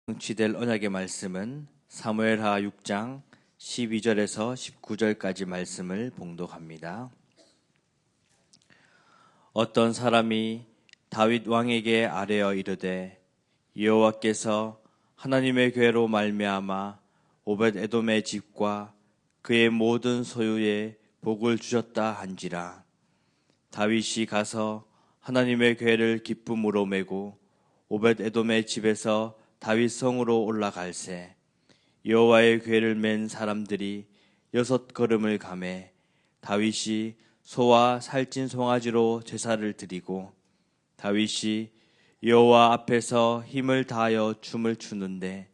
성취될 언약의 말씀은 사무엘하 6장 12절에서 19절까지 말씀을 봉독합니다. 어떤 사람이 다윗 왕에게 아뢰어 이르되 여호와께서 하나님의 궤로 말미암아 오벳에돔의 집과 그의 모든 소유에 복을 주셨다 한지라. 다윗이 가서 하나님의 궤를 기쁨으로 메고 오벳에돔의 집에서 다윗 성으로 올라갈새 여호와의 궤를 맨 사람들이 6걸음을 가매 다윗이 소와 살찐 송아지로 제사를 드리고 다윗이 여호와 앞에서 힘을 다하여 춤을 추는데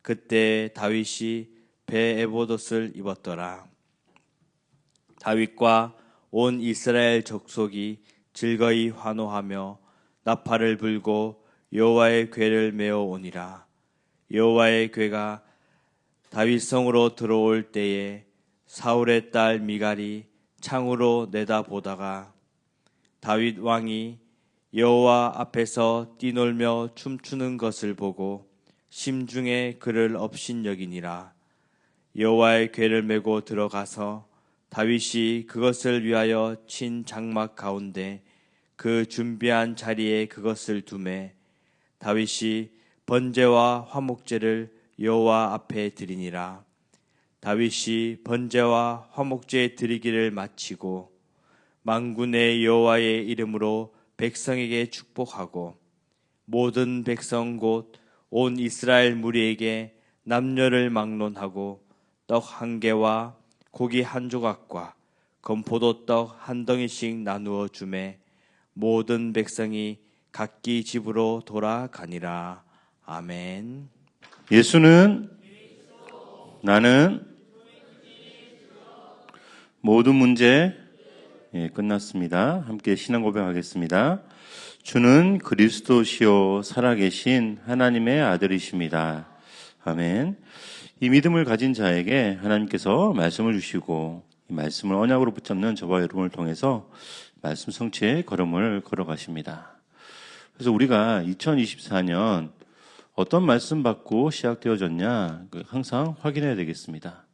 그때 다윗이 배 에봇옷을 입었더라. 다윗과 온 이스라엘 족속이 즐거이 환호하며 나팔을 불고 여호와의 궤를 메어 오니라. 여호와의 궤가 다윗 성으로 들어올 때에 사울의 딸 미갈이 창으로 내다보다가 다윗 왕이 여호와 앞에서 뛰놀며 춤추는 것을 보고 심중에 그를 업신여기니라. 여호와의 궤를 메고 들어가서 다윗이 그것을 위하여 친 장막 가운데 그 준비한 자리에 그것을 두매 다윗이 번제와 화목제를 여호와 앞에 드리니라. 다윗이 번제와 화목제 드리기를 마치고 만군의 여호와의 이름으로 백성에게 축복하고 모든 백성 곧 온 이스라엘 무리에게 남녀를 막론하고 떡 한 개와 고기 한 조각과 건포도 떡 한 덩이씩 나누어 주매 모든 백성이 각기 집으로 돌아가니라. 아멘. 예수는 나는 모든 문제 끝났습니다. 함께 신앙 고백하겠습니다. 주는 그리스도시요 살아계신 하나님의 아들이십니다. 아멘. 이 믿음을 가진 자에게 하나님께서 말씀을 주시고 이 말씀을 언약으로 붙잡는 저와 여러분을 통해서 말씀 성취의 걸음을 걸어가십니다. 그래서 우리가 2024년 어떤 말씀 받고 시작되어졌냐 항상 확인해야 되겠습니다.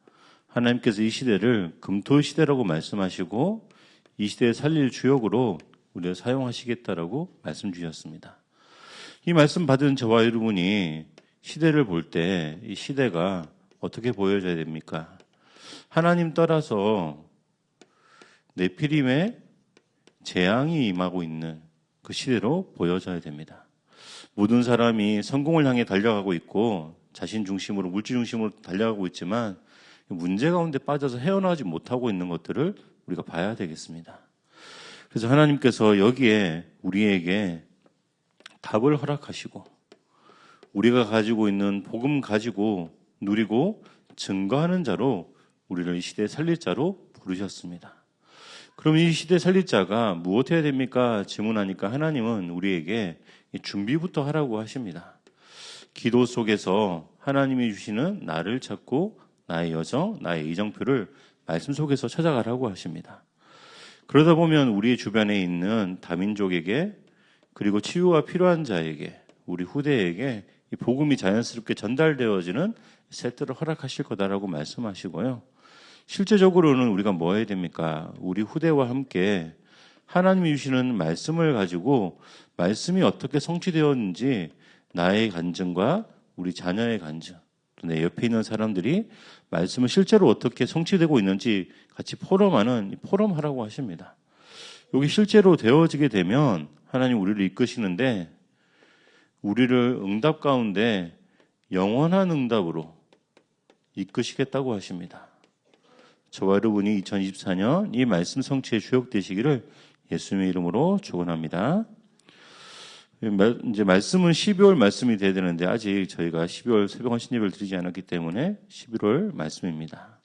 하나님께서 이 시대를 금토 시대라고 말씀하시고 이 시대에 살릴 주역으로 우리를 사용하시겠다라고 말씀 주셨습니다. 이 말씀 받은 저와 여러분이 시대를 볼 때 이 시대가 어떻게 보여져야 됩니까? 하나님 따라서 네피림의 재앙이 임하고 있는 그 시대로 보여져야 됩니다. 모든 사람이 성공을 향해 달려가고 있고 자신 중심으로 물질 중심으로 달려가고 있지만 문제 가운데 빠져서 헤어나오지 못하고 있는 것들을 우리가 봐야 되겠습니다. 그래서 하나님께서 여기에 우리에게 답을 허락하시고 우리가 가지고 있는 복음 가지고 누리고 증거하는 자로 우리를 이 시대에 살릴 자로 부르셨습니다. 그럼 이 시대 살릴 자가 무엇 해야 됩니까? 질문하니까 하나님은 우리에게 준비부터 하라고 하십니다. 기도 속에서 하나님이 주시는 나를 찾고 나의 여정, 나의 이정표를 말씀 속에서 찾아가라고 하십니다. 그러다 보면 우리 주변에 있는 다민족에게 그리고 치유가 필요한 자에게 우리 후대에게 이 복음이 자연스럽게 전달되어지는 세트를 허락하실 거다라고 말씀하시고요. 실제적으로는 우리가 뭐 해야 됩니까? 우리 후대와 함께 하나님이 주시는 말씀을 가지고 말씀이 어떻게 성취되었는지 나의 간증과 우리 자녀의 간증, 또 내 옆에 있는 사람들이 말씀을 실제로 어떻게 성취되고 있는지 같이 포럼하는 포럼하라고 하십니다. 여기 실제로 되어지게 되면 하나님 우리를 이끄시는데 우리를 응답 가운데 영원한 응답으로 이끄시겠다고 하십니다. 저와 여러분이 2024년 이 말씀 성취의 주역 되시기를 예수님의 이름으로 축원합니다. 이제 말씀은 12월 말씀이 돼야 되는데 아직 저희가 12월 새벽 헌신 예배를 드리지 않았기 때문에 11월 말씀입니다.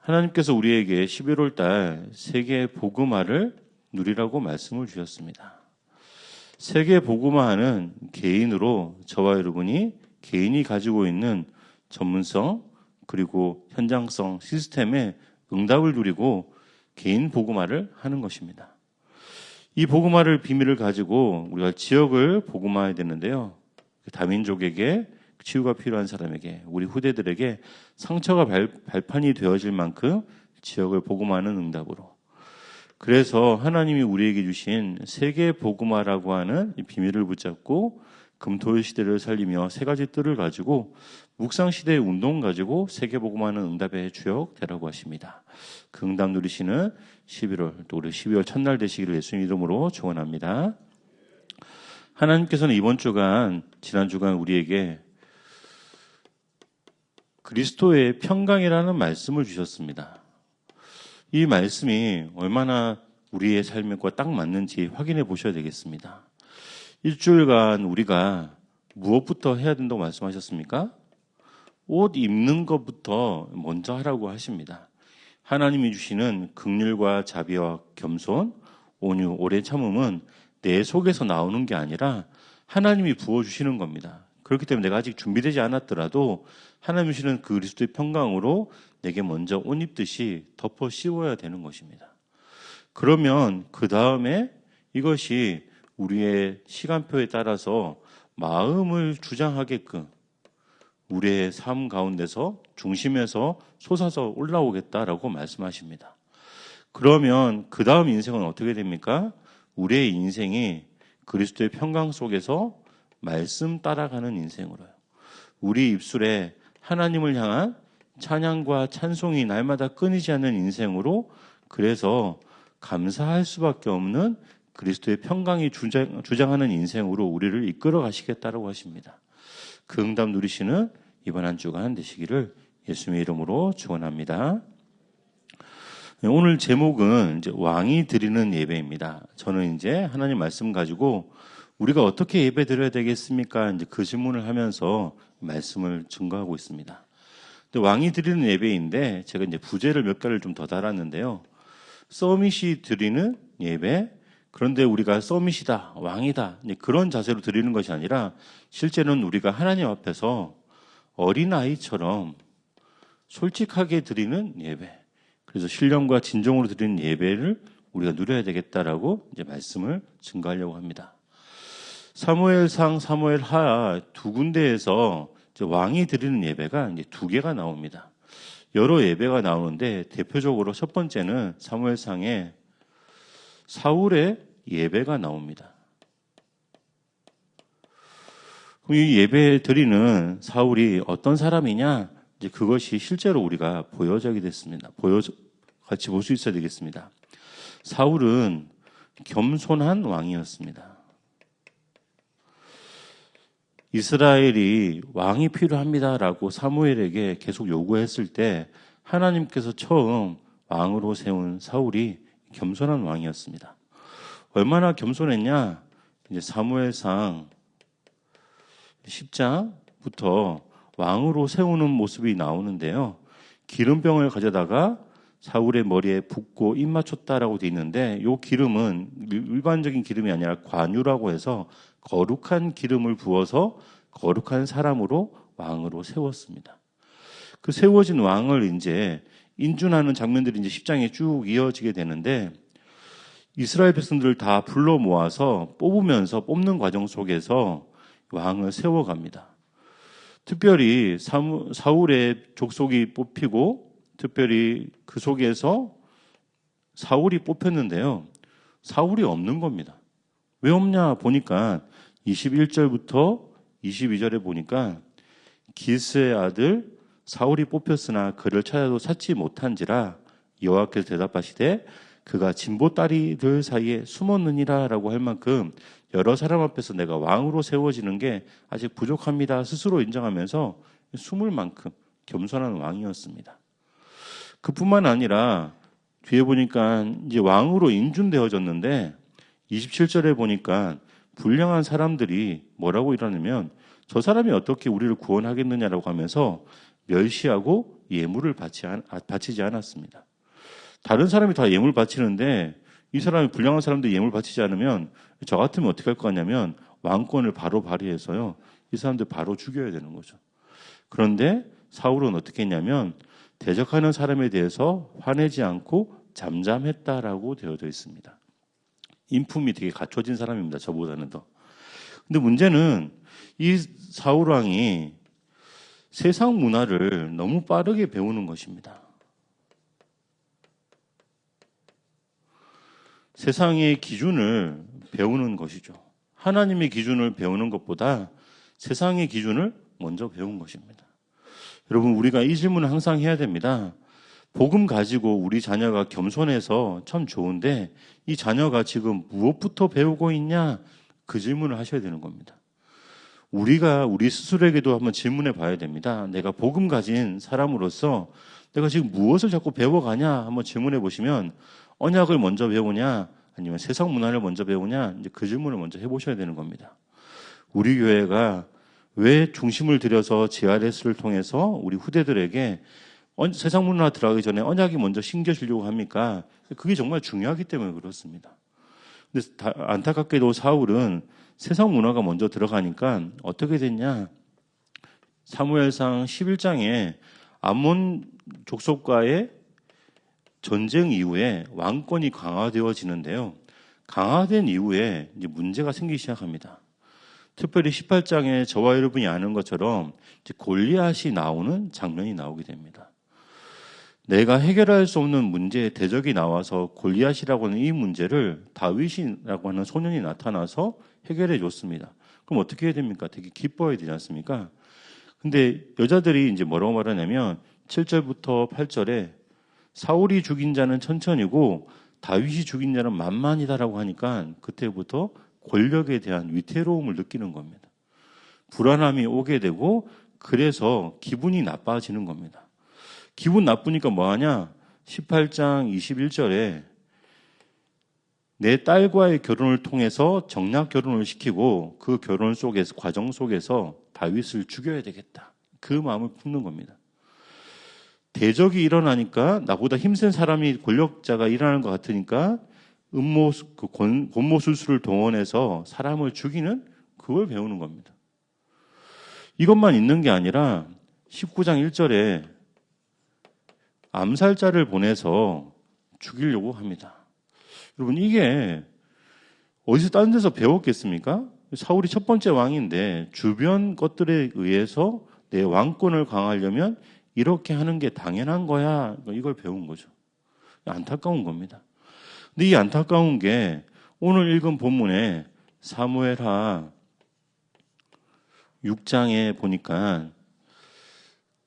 하나님께서 우리에게 11월 달 세계 복음화를 누리라고 말씀을 주셨습니다. 세계 복음화는 개인으로 저와 여러분이 개인이 가지고 있는 전문성 그리고 현장성 시스템에 응답을 누리고 개인 복음화를 하는 것입니다. 이 복음화를 비밀을 가지고 우리가 지역을 복음화해야 되는데요. 다민족에게 치유가 필요한 사람에게, 우리 후대들에게 상처가 발판이 되어질 만큼 지역을 복음하는 응답으로. 그래서 하나님이 우리에게 주신 세계 복음화라고 하는 이 비밀을 붙잡고 금토일 시대를 살리며 세 가지 뜰을 가지고 묵상 시대의 운동 가지고 세계 복음화는 응답의 주역 되라고 하십니다. 그 응답 누리시는 11월, 또 우리 12월 첫날 되시기를 예수님 이름으로 축원합니다. 하나님께서는 이번 주간, 지난 주간 우리에게 그리스도의 평강이라는 말씀을 주셨습니다. 이 말씀이 얼마나 우리의 삶과 딱 맞는지 확인해 보셔야 되겠습니다. 일주일간 우리가 무엇부터 해야 된다고 말씀하셨습니까? 옷 입는 것부터 먼저 하라고 하십니다. 하나님이 주시는 긍휼과 자비와 겸손, 온유, 오래 참음은 내 속에서 나오는 게 아니라 하나님이 부어주시는 겁니다. 그렇기 때문에 내가 아직 준비되지 않았더라도 하나님이 주시는 그 그리스도의 평강으로 내게 먼저 옷 입듯이 덮어 씌워야 되는 것입니다. 그러면 그 다음에 이것이 우리의 시간표에 따라서 마음을 주장하게끔 우리의 삶 가운데서 중심에서 솟아서 올라오겠다라고 말씀하십니다. 그러면 그 다음 인생은 어떻게 됩니까? 우리의 인생이 그리스도의 평강 속에서 말씀 따라가는 인생으로요. 우리 입술에 하나님을 향한 찬양과 찬송이 날마다 끊이지 않는 인생으로, 그래서 감사할 수밖에 없는 그리스도의 평강이 주장하는 인생으로 우리를 이끌어 가시겠다라고 하십니다. 그 응답 누리시는 이번 한 주간 되시기를 예수님의 이름으로 축원합니다. 오늘 제목은 이제 왕이 드리는 예배입니다. 저는 이제 하나님 말씀 가지고 우리가 어떻게 예배 드려야 되겠습니까? 이제 그 질문을 하면서 말씀을 증거하고 있습니다. 근데 왕이 드리는 예배인데 제가 이제 부제를 몇 개를 좀 더 달았는데요. 서밋이 드리는 예배. 그런데 우리가 서밋이다, 왕이다, 그런 자세로 드리는 것이 아니라 실제는 우리가 하나님 앞에서 어린아이처럼 솔직하게 드리는 예배. 그래서 신령과 진정으로 드리는 예배를 우리가 누려야 되겠다라고 이제 말씀을 증거하려고 합니다. 사무엘상, 사무엘하 두 군데에서 이제 왕이 드리는 예배가 이제 두 개가 나옵니다. 여러 예배가 나오는데 대표적으로 첫 번째는 사무엘상에 사울의 예배가 나옵니다. 이 예배 드리는 사울이 어떤 사람이냐? 이제 그것이 실제로 우리가 보여지게 됐습니다. 같이 볼 수 있어야 되겠습니다. 사울은 겸손한 왕이었습니다. 이스라엘이 왕이 필요합니다라고 사무엘에게 계속 요구했을 때 하나님께서 처음 왕으로 세운 사울이 겸손한 왕이었습니다. 얼마나 겸손했냐? 이제 사무엘상 10장부터 왕으로 세우는 모습이 나오는데요. 기름병을 가져다가 사울의 머리에 붓고 입 맞췄다라고 되어 있는데 이 기름은 일반적인 기름이 아니라 관유라고 해서 거룩한 기름을 부어서 거룩한 사람으로 왕으로 세웠습니다. 그 세워진 왕을 이제 인준하는 장면들이 이제 10장에 쭉 이어지게 되는데 이스라엘 백성들을 다 불러 모아서 뽑는 과정 속에서 왕을 세워갑니다. 특별히 사울의 족속이 뽑히고 특별히 그 속에서 사울이 뽑혔는데요. 사울이 없는 겁니다. 왜 없냐 보니까 21절부터 22절에 보니까 기스의 아들 사울이 뽑혔으나 그를 찾아도 찾지 못한지라 여호와께서 대답하시되 그가 진보 다리들 사이에 숨었느니라 라고 할 만큼 여러 사람 앞에서 내가 왕으로 세워지는 게 아직 부족합니다 스스로 인정하면서 숨을 만큼 겸손한 왕이었습니다. 그뿐만 아니라 뒤에 보니까 이제 왕으로 인준되어졌는데 27절에 보니까 불량한 사람들이 뭐라고 이러냐면 저 사람이 어떻게 우리를 구원하겠느냐라고 하면서 멸시하고 예물을 바치지 않았습니다. 다른 사람이 다 예물 바치는데 이 사람이 불량한 사람들이 예물 바치지 않으면 저 같으면 어떻게 할 거냐면 왕권을 바로 발휘해서요. 이 사람들 바로 죽여야 되는 거죠. 그런데 사울은 어떻게 했냐면 대적하는 사람에 대해서 화내지 않고 잠잠했다라고 되어져 있습니다. 인품이 되게 갖춰진 사람입니다. 저보다는 더. 근데 문제는 이 사울 왕이 세상 문화를 너무 빠르게 배우는 것입니다. 세상의 기준을 배우는 것이죠. 하나님의 기준을 배우는 것보다 세상의 기준을 먼저 배운 것입니다. 여러분, 우리가 이 질문을 항상 해야 됩니다. 복음 가지고 우리 자녀가 겸손해서 참 좋은데 이 자녀가 지금 무엇부터 배우고 있냐? 그 질문을 하셔야 되는 겁니다. 우리가 우리 스스로에게도 한번 질문해 봐야 됩니다. 내가 복음 가진 사람으로서 내가 지금 무엇을 자꾸 배워가냐? 한번 질문해 보시면 언약을 먼저 배우냐? 아니면 세상 문화를 먼저 배우냐? 이제 그 질문을 먼저 해보셔야 되는 겁니다. 우리 교회가 왜 중심을 들여서 GRS를 통해서 우리 후대들에게 세상 문화 들어가기 전에 언약이 먼저 심겨주려고 합니까? 그게 정말 중요하기 때문에 그렇습니다. 근데 안타깝게도 사울은 세상 문화가 먼저 들어가니까 어떻게 됐냐? 사무엘상 11장에 암몬 족속과의 전쟁 이후에 왕권이 강화되어지는데요. 강화된 이후에 이제 문제가 생기기 시작합니다. 특별히 18장에 저와 여러분이 아는 것처럼 이제 골리앗이 나오는 장면이 나오게 됩니다. 내가 해결할 수 없는 문제의 대적이 나와서 골리앗이라고 하는 이 문제를 다윗이라고 하는 소년이 나타나서 해결해 줬습니다. 그럼 어떻게 해야 됩니까? 되게 기뻐해야 되지 않습니까? 근데 여자들이 이제 뭐라고 말하냐면 7절부터 8절에 사울이 죽인 자는 천천히고 다윗이 죽인 자는 만만이다라고 하니까 그때부터 권력에 대한 위태로움을 느끼는 겁니다. 불안함이 오게 되고 그래서 기분이 나빠지는 겁니다. 기분 나쁘니까 뭐하냐? 18장 21절에 내 딸과의 결혼을 통해서 정략 결혼을 시키고 그 결혼 속에서 과정 속에서 다윗을 죽여야 되겠다. 그 마음을 품는 겁니다. 대적이 일어나니까 나보다 힘센 사람이 권력자가 일어나는 것 같으니까 권모술수를 동원해서 사람을 죽이는 그걸 배우는 겁니다. 이것만 있는 게 아니라 19장 1절에 암살자를 보내서 죽이려고 합니다. 여러분, 이게 어디서 다른 데서 배웠겠습니까? 사울이 첫 번째 왕인데 주변 것들에 의해서 내 왕권을 강화하려면 이렇게 하는 게 당연한 거야. 이걸 배운 거죠. 안타까운 겁니다. 근데 이 안타까운 게 오늘 읽은 본문에 사무엘하 6장에 보니까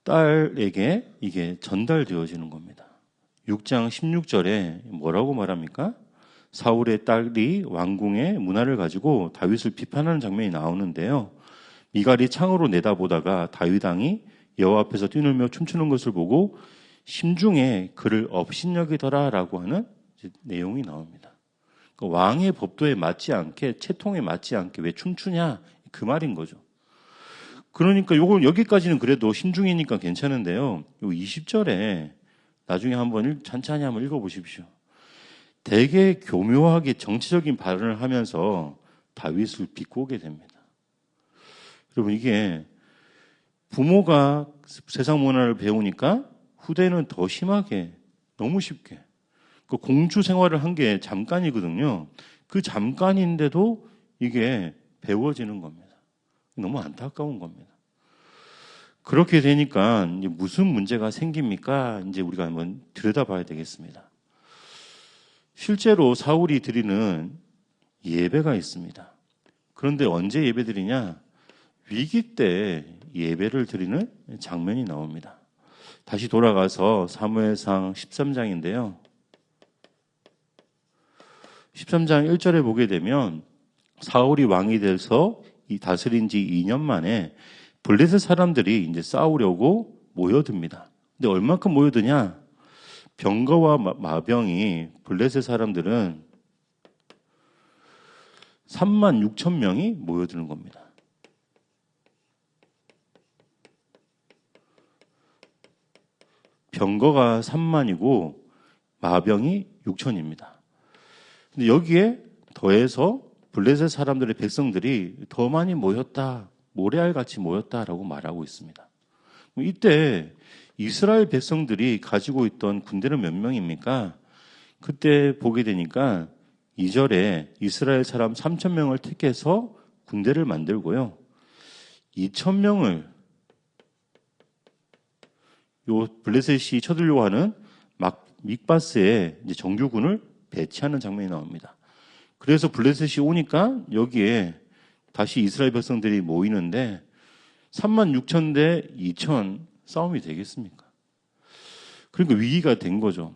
딸에게 이게 전달되어지는 겁니다. 6장 16절에 뭐라고 말합니까? 사울의 딸이 왕궁의 문화를 가지고 다윗을 비판하는 장면이 나오는데요. 미갈이 창으로 내다보다가 다윗 왕이 여호와 앞에서 뛰놀며 춤추는 것을 보고 심중에 그를 업신여기더라라고 하는 내용이 나옵니다. 왕의 법도에 맞지 않게, 채통에 맞지 않게 왜 춤추냐? 그 말인 거죠. 그러니까 요건 여기까지는 그래도 신중이니까 괜찮은데요. 요 20절에 나중에 한번 찬찬히 한번 읽어보십시오. 되게 교묘하게 정치적인 발언을 하면서 다윗을 비꼬게 됩니다. 여러분, 이게 부모가 세상 문화를 배우니까 후대는 더 심하게, 너무 쉽게. 그 공주 생활을 한 게 잠깐이거든요. 그 잠깐인데도 이게 배워지는 겁니다. 너무 안타까운 겁니다. 그렇게 되니까 이제 무슨 문제가 생깁니까? 이제 우리가 한번 들여다봐야 되겠습니다. 실제로 사울이 드리는 예배가 있습니다. 그런데 언제 예배 드리냐? 위기 때 예배를 드리는 장면이 나옵니다. 다시 돌아가서 사무엘상 13장인데요. 13장 1절에 보게 되면 사울이 왕이 돼서 다스린 지 2년 만에 블레셋 사람들이 이제 싸우려고 모여듭니다. 근데 얼마큼 모여드냐? 병거와 마병이 블레셋 사람들은 36,000명이 모여드는 겁니다. 병거가 30,000이고 마병이 6,000입니다. 근데 여기에 더해서 블레셋 사람들의 백성들이 더 많이 모였다, 모래알같이 모였다라고 말하고 있습니다. 이때 이스라엘 백성들이 가지고 있던 군대는 몇 명입니까? 그때 보게 되니까 2절에 이스라엘 사람 3,000명을 택해서 군대를 만들고요. 2,000명을 요 블레셋이 쳐들려고 하는 mik바스에 이제 정규군을 배치하는 장면이 나옵니다. 그래서 블레셋이 오니까 여기에 다시 이스라엘 백성들이 모이는데 36,000 대 2,000 싸움이 되겠습니까? 그러니까 위기가 된 거죠.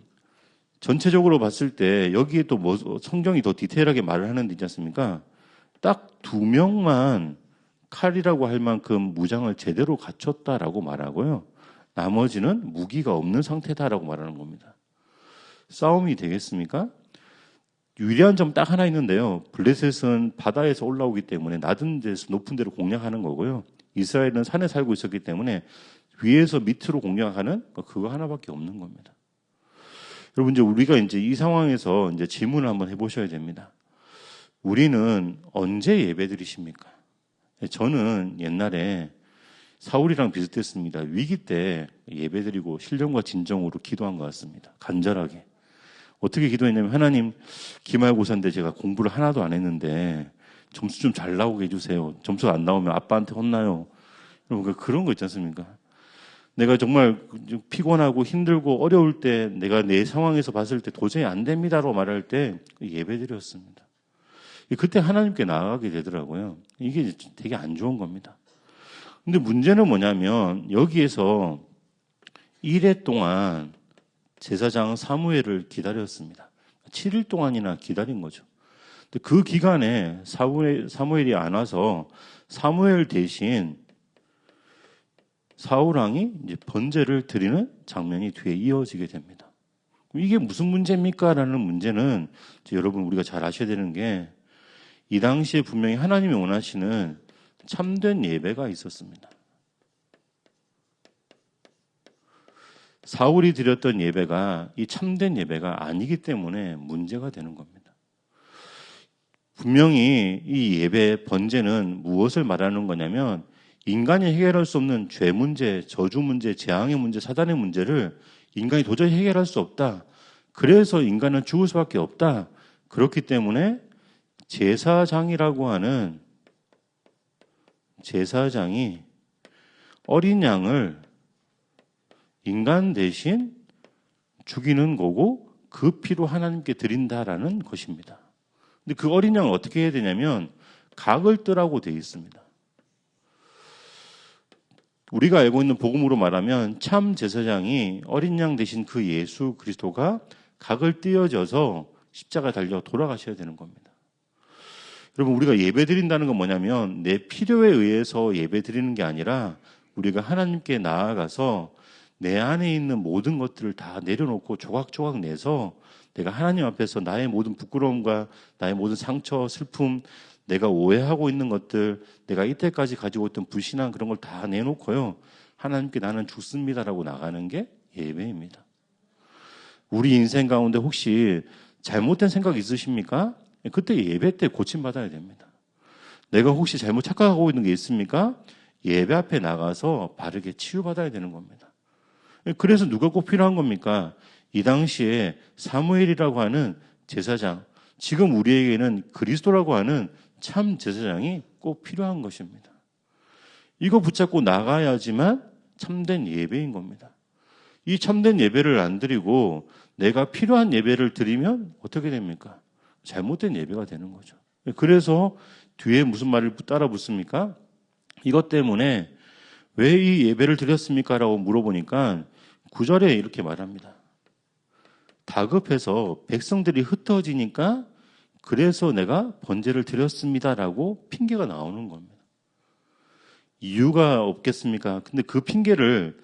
전체적으로 봤을 때 여기에 또 뭐 성경이 더 디테일하게 말을 하는 데 있지 않습니까? 딱 2명만 칼이라고 할 만큼 무장을 제대로 갖췄다라고 말하고요. 나머지는 무기가 없는 상태다라고 말하는 겁니다. 싸움이 되겠습니까? 유리한 점 딱 하나 있는데요. 블레셋은 바다에서 올라오기 때문에 낮은 데서 높은 데로 공략하는 거고요. 이스라엘은 산에 살고 있었기 때문에 위에서 밑으로 공략하는 그거 하나밖에 없는 겁니다. 여러분, 이제 우리가 이제 이 상황에서 이제 질문을 한번 해보셔야 됩니다. 우리는 언제 예배 드리십니까? 저는 옛날에 사울이랑 비슷했습니다. 위기 때 예배 드리고 신령과 진정으로 기도한 것 같습니다. 간절하게. 어떻게 기도했냐면, 하나님, 기말고사인데 제가 공부를 하나도 안 했는데 점수 좀 잘 나오게 해주세요. 점수 안 나오면 아빠한테 혼나요. 여러분, 그런 거 있지 않습니까? 내가 정말 피곤하고 힘들고 어려울 때, 내가 내 상황에서 봤을 때 도저히 안 됩니다라고 말할 때 예배 드렸습니다. 그때 하나님께 나아가게 되더라고요. 이게 되게 안 좋은 겁니다. 근데 문제는 뭐냐면, 여기에서 1회 동안 제사장 사무엘을 기다렸습니다. 7일 동안이나 기다린 거죠. 근데 그 기간에 사무엘이 안 와서 사무엘 대신 사울왕이 이제 번제를 드리는 장면이 뒤에 이어지게 됩니다. 이게 무슨 문제입니까? 라는 문제는 여러분, 우리가 잘 아셔야 되는 게, 이 당시에 분명히 하나님이 원하시는 참된 예배가 있었습니다. 사울이 드렸던 예배가 이 참된 예배가 아니기 때문에 문제가 되는 겁니다. 분명히 이 예배 번제는 무엇을 말하는 거냐면, 인간이 해결할 수 없는 죄 문제, 저주 문제, 재앙의 문제, 사단의 문제를 인간이 도저히 해결할 수 없다. 그래서 인간은 죽을 수밖에 없다. 그렇기 때문에 제사장이라고 하는 제사장이 어린 양을 인간 대신 죽이는 거고, 그 피로 하나님께 드린다라는 것입니다. 근데 그 어린 양을 어떻게 해야 되냐면 각을 뜨라고 되어 있습니다. 우리가 알고 있는 복음으로 말하면 참 제사장이 어린 양 대신 그 예수 그리스도가 각을 띄어져서 십자가 달려 돌아가셔야 되는 겁니다. 여러분, 우리가 예배 드린다는 건 뭐냐면 내 필요에 의해서 예배 드리는 게 아니라 우리가 하나님께 나아가서 내 안에 있는 모든 것들을 다 내려놓고 조각조각 내서 내가 하나님 앞에서 나의 모든 부끄러움과 나의 모든 상처, 슬픔, 내가 오해하고 있는 것들, 내가 이때까지 가지고 있던 불신앙, 그런 걸 다 내놓고요, 하나님께 나는 죽습니다라고 나가는 게 예배입니다. 우리 인생 가운데 혹시 잘못된 생각 있으십니까? 그때 예배 때 고침받아야 됩니다. 내가 혹시 잘못 착각하고 있는 게 있습니까? 예배 앞에 나가서 바르게 치유받아야 되는 겁니다. 그래서 누가 꼭 필요한 겁니까? 이 당시에 사무엘이라고 하는 제사장, 지금 우리에게는 그리스도라고 하는 참 제사장이 꼭 필요한 것입니다. 이거 붙잡고 나가야지만 참된 예배인 겁니다. 이 참된 예배를 안 드리고 내가 필요한 예배를 드리면 어떻게 됩니까? 잘못된 예배가 되는 거죠. 그래서 뒤에 무슨 말을 따라 붙습니까? 이것 때문에 왜 이 예배를 드렸습니까? 라고 물어보니까 9절에 이렇게 말합니다. 다급해서 백성들이 흩어지니까 그래서 내가 번제를 드렸습니다라고 핑계가 나오는 겁니다. 이유가 없겠습니까? 근데 그 핑계를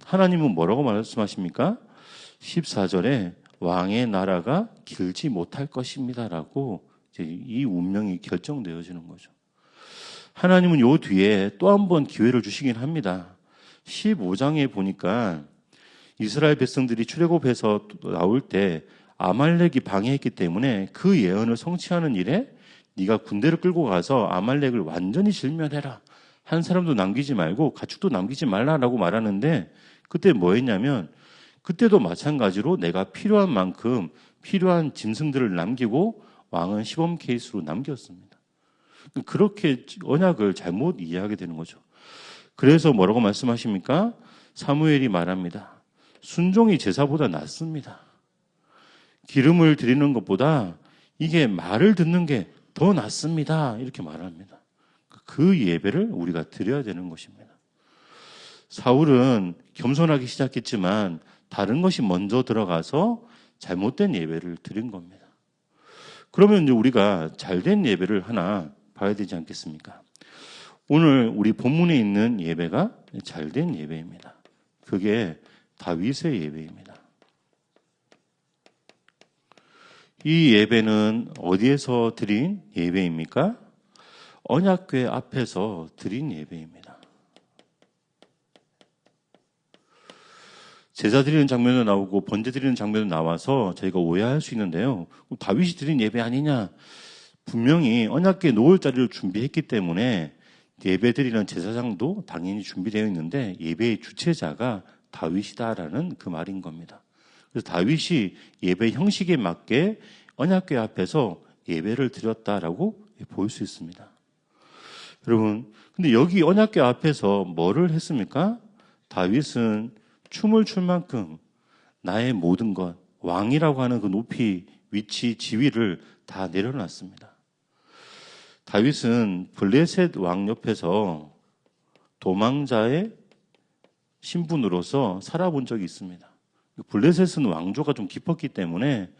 하나님은 뭐라고 말씀하십니까? 14절에 왕의 나라가 길지 못할 것입니다라고 이제 이 운명이 결정되어지는 거죠. 하나님은 요 뒤에 또 한 번 기회를 주시긴 합니다. 15장에 보니까 이스라엘 백성들이 출애굽해서 나올 때 아말렉이 방해했기 때문에 그 예언을 성취하는 일에 네가 군대를 끌고 가서 아말렉을 완전히 질면해라. 한 사람도 남기지 말고 가축도 남기지 말라라고 말하는데, 그때 뭐 했냐면 그때도 마찬가지로 내가 필요한 만큼 필요한 짐승들을 남기고 왕은 시범 케이스로 남겼습니다. 그렇게 언약을 잘못 이해하게 되는 거죠. 그래서 뭐라고 말씀하십니까? 사무엘이 말합니다. 순종이 제사보다 낫습니다. 기름을 드리는 것보다 이게 말을 듣는 게 더 낫습니다. 이렇게 말합니다. 그 예배를 우리가 드려야 되는 것입니다. 사울은 겸손하게 시작했지만 다른 것이 먼저 들어가서 잘못된 예배를 드린 겁니다. 그러면 이제 우리가 잘된 예배를 하나 봐야 되지 않겠습니까? 오늘 우리 본문에 있는 예배가 잘된 예배입니다. 그게 다윗의 예배입니다. 이 예배는 어디에서 드린 예배입니까? 언약궤 앞에서 드린 예배입니다. 제사 드리는 장면도 나오고 번제 드리는 장면도 나와서 저희가 오해할 수 있는데요. 다윗이 드린 예배 아니냐? 분명히 언약궤 놓을 자리를 준비했기 때문에 예배 드리는 제사장도 당연히 준비되어 있는데 예배의 주체자가 다윗이다라는 그 말인 겁니다. 그래서 다윗이 예배 형식에 맞게 언약궤 앞에서 예배를 드렸다라고 볼 수 있습니다. 여러분, 근데 여기 언약궤 앞에서 뭐를 했습니까? 다윗은 춤을 출 만큼 나의 모든 것, 왕이라고 하는 그 높이, 위치, 지위를 다 내려놨습니다. 다윗은 블레셋 왕 옆에서 도망자의 신분으로서 살아본 적이 있습니다. 블레셋은 왕조가 좀 깊었기 때문에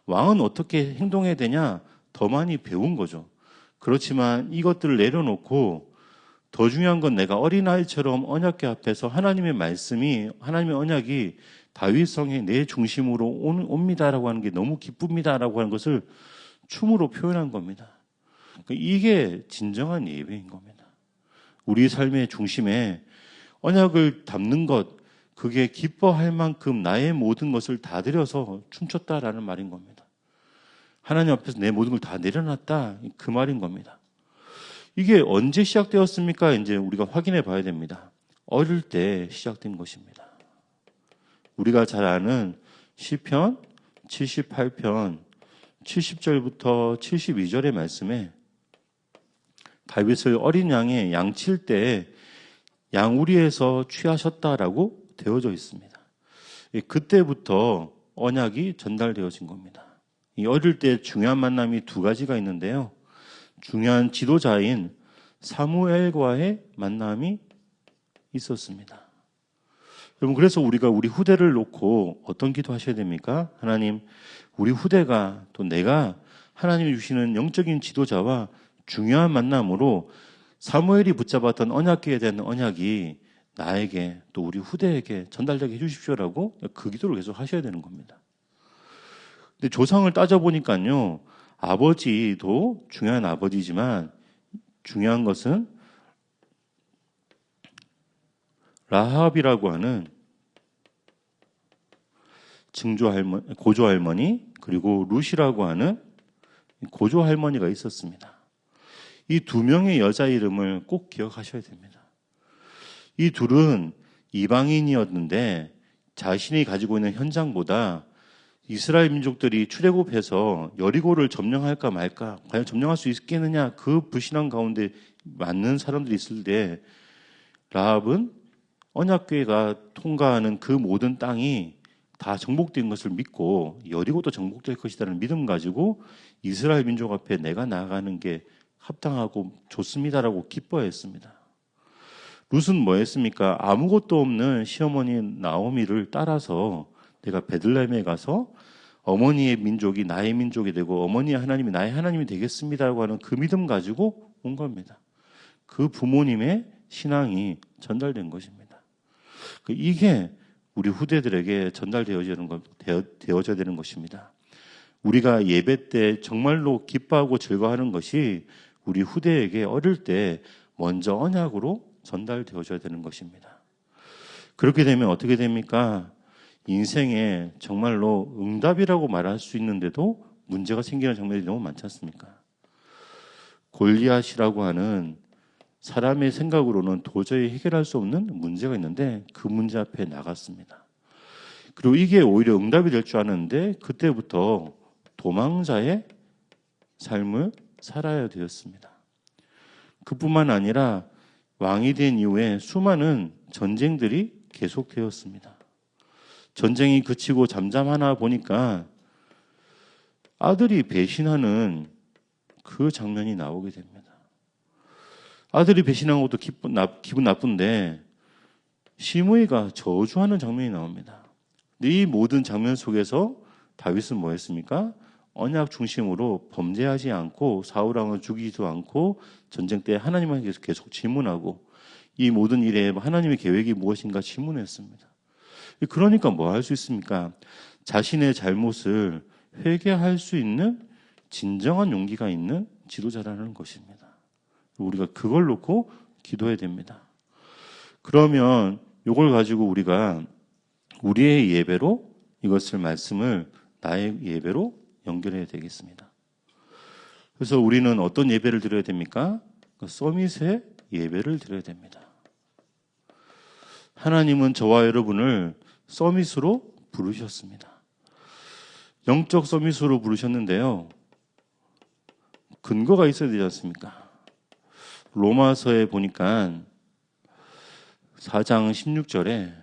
왕은 어떻게 행동해야 되냐 더 많이 배운 거죠. 그렇지만 이것들을 내려놓고 더 중요한 건 내가 어린아이처럼 언약궤 앞에서 하나님의 말씀이, 하나님의 언약이 다윗성의 내 중심으로 옵니다라고 하는 게 너무 기쁩니다라고 하는 것을 춤으로 표현한 겁니다. 이게 진정한 예배인 겁니다. 우리 삶의 중심에 언약을 담는 것, 그게 기뻐할 만큼 나의 모든 것을 다 드려서 춤췄다라는 말인 겁니다. 하나님 앞에서 내 모든 걸 다 내려놨다, 그 말인 겁니다. 이게 언제 시작되었습니까? 이제 우리가 확인해 봐야 됩니다. 어릴 때 시작된 것입니다. 우리가 잘 아는 시편 78편 70절부터 72절의 말씀에 다윗을 어린 양의 양칠 때 양우리에서 취하셨다라고 되어져 있습니다. 그때부터 언약이 전달되어진 겁니다. 이 어릴 때 중요한 만남이 두 가지가 있는데요. 중요한 지도자인 사무엘과의 만남이 있었습니다. 여러분, 그래서 우리가 우리 후대를 놓고 어떤 기도 하셔야 됩니까? 하나님, 우리 후대가 또 내가 하나님이 주시는 영적인 지도자와 중요한 만남으로 사무엘이 붙잡았던 언약궤에 대한 언약이 나에게 또 우리 후대에게 전달되게 해주십시오라고 그 기도를 계속 하셔야 되는 겁니다. 근데 조상을 따져보니까요, 아버지도 중요한 아버지지만 중요한 것은 라합이라고 하는 고조할머니, 그리고 룻이라고 하는 고조할머니가 있었습니다. 이 두 명의 여자 이름을 꼭 기억하셔야 됩니다. 이 둘은 이방인이었는데 자신이 가지고 있는 현장보다 이스라엘 민족들이 출애굽해서 여리고를 점령할까 말까, 과연 점령할 수 있겠느냐, 그 불신앙 가운데 맞는 사람들이 있을 때 라합은 언약궤가 통과하는 그 모든 땅이 다 정복된 것을 믿고 여리고도 정복될 것이라는 믿음 가지고 이스라엘 민족 앞에 내가 나아가는 게 합당하고 좋습니다라고 기뻐했습니다. 룻은 뭐 했습니까? 아무것도 없는 시어머니 나오미를 따라서 내가 베들레헴에 가서 어머니의 민족이 나의 민족이 되고 어머니의 하나님이 나의 하나님이 되겠습니다라고 하는 그 믿음 가지고 온 겁니다. 그 부모님의 신앙이 전달된 것입니다. 이게 우리 후대들에게 되어져야 되는 것입니다. 우리가 예배 때 정말로 기뻐하고 즐거워하는 것이 우리 후대에게 어릴 때 먼저 언약으로 전달되어져야 되는 것입니다. 그렇게 되면 어떻게 됩니까? 인생에 정말로 응답이라고 말할 수 있는데도 문제가 생기는 장면이 너무 많지 않습니까? 골리앗이라고 하는 사람의 생각으로는 도저히 해결할 수 없는 문제가 있는데 그 문제 앞에 나갔습니다. 그리고 이게 오히려 응답이 될 줄 아는데 그때부터 도망자의 삶을 살아야 되었습니다. 그뿐만 아니라 왕이 된 이후에 수많은 전쟁들이 계속되었습니다. 전쟁이 그치고 잠잠하나 보니까 아들이 배신하는 그 장면이 나오게 됩니다. 아들이 배신한 것도 기분 나쁜데 시므이가 저주하는 장면이 나옵니다. 이 모든 장면 속에서 다윗은 뭐 했습니까? 언약 중심으로 범죄하지 않고 사울 왕을 죽이지도 않고 전쟁 때 하나님한테 계속 질문하고 이 모든 일에 하나님의 계획이 무엇인가 질문했습니다. 그러니까 뭐 할 수 있습니까? 자신의 잘못을 회개할 수 있는 진정한 용기가 있는 지도자라는 것입니다. 우리가 그걸 놓고 기도해야 됩니다. 그러면 이걸 가지고 우리가 우리의 예배로 이것을 말씀을 나의 예배로 연결해야 되겠습니다. 그래서 우리는 어떤 예배를 드려야 됩니까? 서밋의 예배를 드려야 됩니다. 하나님은 저와 여러분을 서밋으로 부르셨습니다. 영적 서밋으로 부르셨는데요. 근거가 있어야 되지 않습니까? 로마서에 보니까 4장 16절에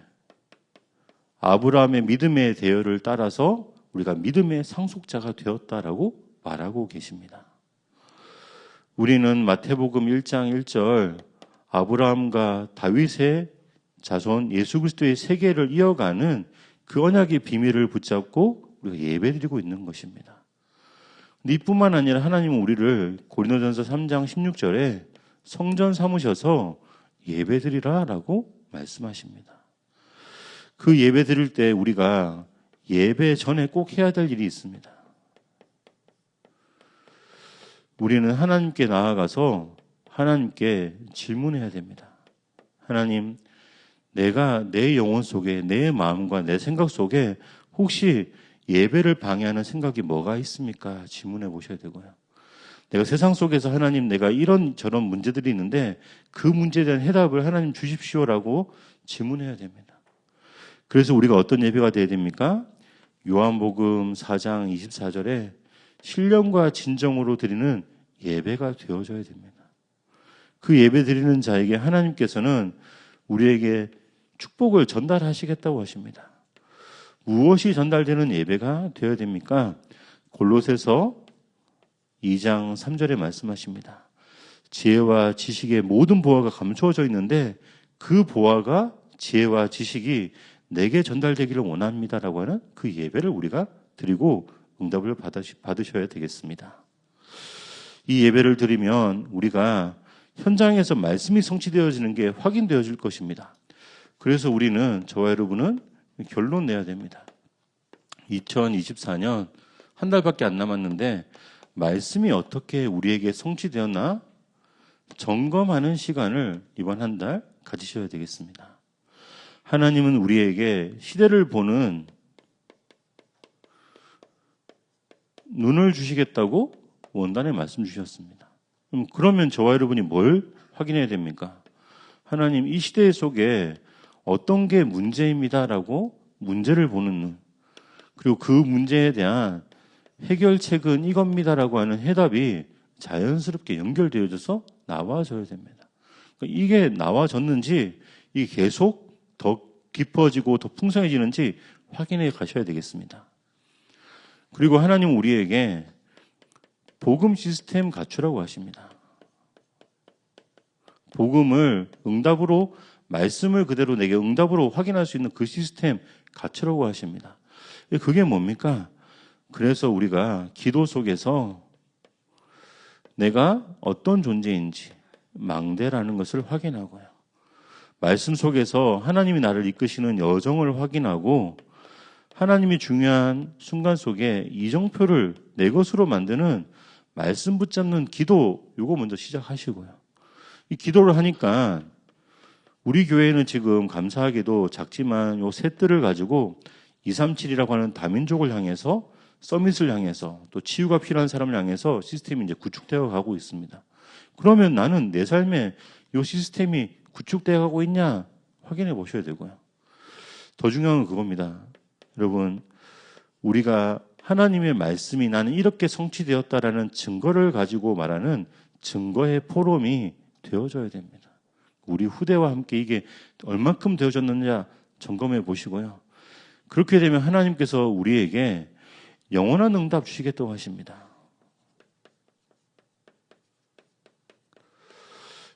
아브라함의 믿음의 대열을 따라서 우리가 믿음의 상속자가 되었다라고 말하고 계십니다. 우리는 마태복음 1장 1절 아브라함과 다윗의 자손 예수 그리스도의 세계를 이어가는 그 언약의 비밀을 붙잡고 우리가 예배드리고 있는 것입니다. 이뿐만 아니라 하나님은 우리를 고린도전서 3장 16절에 성전 삼으셔서 예배드리라라고 말씀하십니다. 그 예배 드릴 때 우리가 예배 전에 꼭 해야 될 일이 있습니다. 우리는 하나님께 나아가서 하나님께 질문해야 됩니다. 하나님, 내가 내 영혼 속에 내 마음과 내 생각 속에 혹시 예배를 방해하는 생각이 뭐가 있습니까? 질문해 보셔야 되고요. 내가 세상 속에서 하나님 내가 이런 저런 문제들이 있는데 그 문제에 대한 해답을 하나님 주십시오라고 질문해야 됩니다. 그래서 우리가 어떤 예배가 돼야 됩니까? 요한복음 4장 24절에 신령과 진정으로 드리는 예배가 되어져야 됩니다. 그 예배 드리는 자에게 하나님께서는 우리에게 축복을 전달하시겠다고 하십니다. 무엇이 전달되는 예배가 되어야 됩니까? 골로새서 2장 3절에 말씀하십니다. 지혜와 지식의 모든 보화가 감추어져 있는데 그 보화가 지혜와 지식이 내게 전달되기를 원합니다라고 하는 그 예배를 우리가 드리고 응답을 받으셔야 되겠습니다. 이 예배를 드리면 우리가 현장에서 말씀이 성취되어지는 게 확인되어질 것입니다. 그래서 우리는 저와 여러분은 결론 내야 됩니다. 2024년 한 달밖에 안 남았는데 말씀이 어떻게 우리에게 성취되었나 점검하는 시간을 이번 한 달 가지셔야 되겠습니다. 하나님은 우리에게 시대를 보는 눈을 주시겠다고 원단에 말씀 주셨습니다. 그러면 저와 여러분이 뭘 확인해야 됩니까? 하나님, 이 시대 속에 어떤 게 문제입니다라고 문제를 보는 눈, 그리고 그 문제에 대한 해결책은 이겁니다라고 하는 해답이 자연스럽게 연결되어져서 나와져야 됩니다. 그러니까 이게 나와졌는지 이게 계속 더 깊어지고 더 풍성해지는지 확인해 가셔야 되겠습니다. 그리고 하나님은 우리에게 복음 시스템 갖추라고 하십니다. 복음을 응답으로, 말씀을 그대로 내게 응답으로 확인할 수 있는 그 시스템 갖추라고 하십니다. 그게 뭡니까? 그래서 우리가 기도 속에서 내가 어떤 존재인지 망대라는 것을 확인하고요. 말씀 속에서 하나님이 나를 이끄시는 여정을 확인하고 하나님이 중요한 순간 속에 이정표를 내 것으로 만드는 말씀 붙잡는 기도, 요거 먼저 시작하시고요. 이 기도를 하니까 우리 교회는 지금 감사하게도 작지만 요 세 뜰을 가지고 237이라고 하는 다민족을 향해서 서밋을 향해서 또 치유가 필요한 사람을 향해서 시스템이 이제 구축되어 가고 있습니다. 그러면 나는 내 삶에 요 시스템이 구축되어 가고 있냐 확인해 보셔야 되고요. 더 중요한 건 그겁니다. 여러분, 우리가 하나님의 말씀이 나는 이렇게 성취되었다라는 증거를 가지고 말하는 증거의 포럼이 되어져야 됩니다. 우리 후대와 함께 이게 얼만큼 되어졌느냐 점검해 보시고요. 그렇게 되면 하나님께서 우리에게 영원한 응답 주시겠다고 하십니다.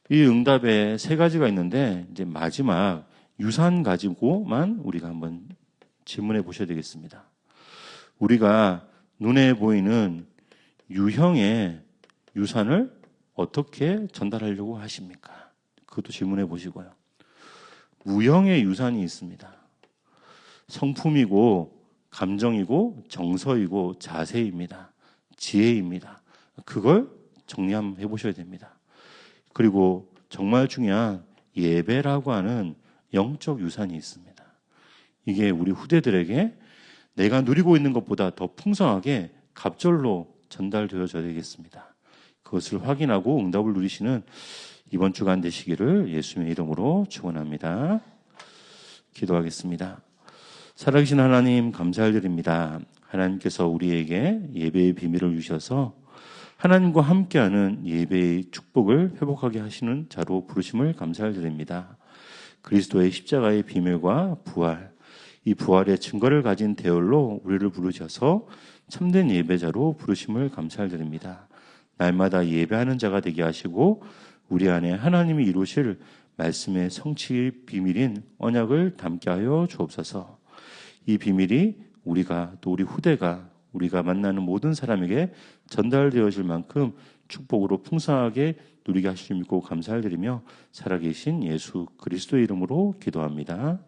이 응답에 세 가지가 있는데 이제 마지막 유산 가지고만 우리가 한번 질문해 보셔야 되겠습니다. 우리가 눈에 보이는 유형의 유산을 어떻게 전달하려고 하십니까? 그것도 질문해 보시고요. 무형의 유산이 있습니다. 성품이고 감정이고 정서이고 자세입니다. 지혜입니다. 그걸 정리해 보셔야 됩니다. 그리고 정말 중요한 예배라고 하는 영적 유산이 있습니다. 이게 우리 후대들에게 내가 누리고 있는 것보다 더 풍성하게 갑절로 전달되어져야 되겠습니다. 그것을 확인하고 응답을 누리시는 이번 주간 되시기를 예수님의 이름으로 축원합니다. 기도하겠습니다. 살아계신 하나님 감사드립니다. 하나님께서 우리에게 예배의 비밀을 주셔서 하나님과 함께하는 예배의 축복을 회복하게 하시는 자로 부르심을 감사드립니다. 그리스도의 십자가의 비밀과 부활, 이 부활의 증거를 가진 대열로 우리를 부르셔서 참된 예배자로 부르심을 감사드립니다. 날마다 예배하는 자가 되게 하시고 우리 안에 하나님이 이루실 말씀의 성취의 비밀인 언약을 담게 하여 주옵소서. 이 비밀이 우리가 또 우리 후대가 우리가 만나는 모든 사람에게 전달되어질 만큼 축복으로 풍성하게 누리게 하실 줄 믿고 감사를 드리며 살아계신 예수 그리스도의 이름으로 기도합니다.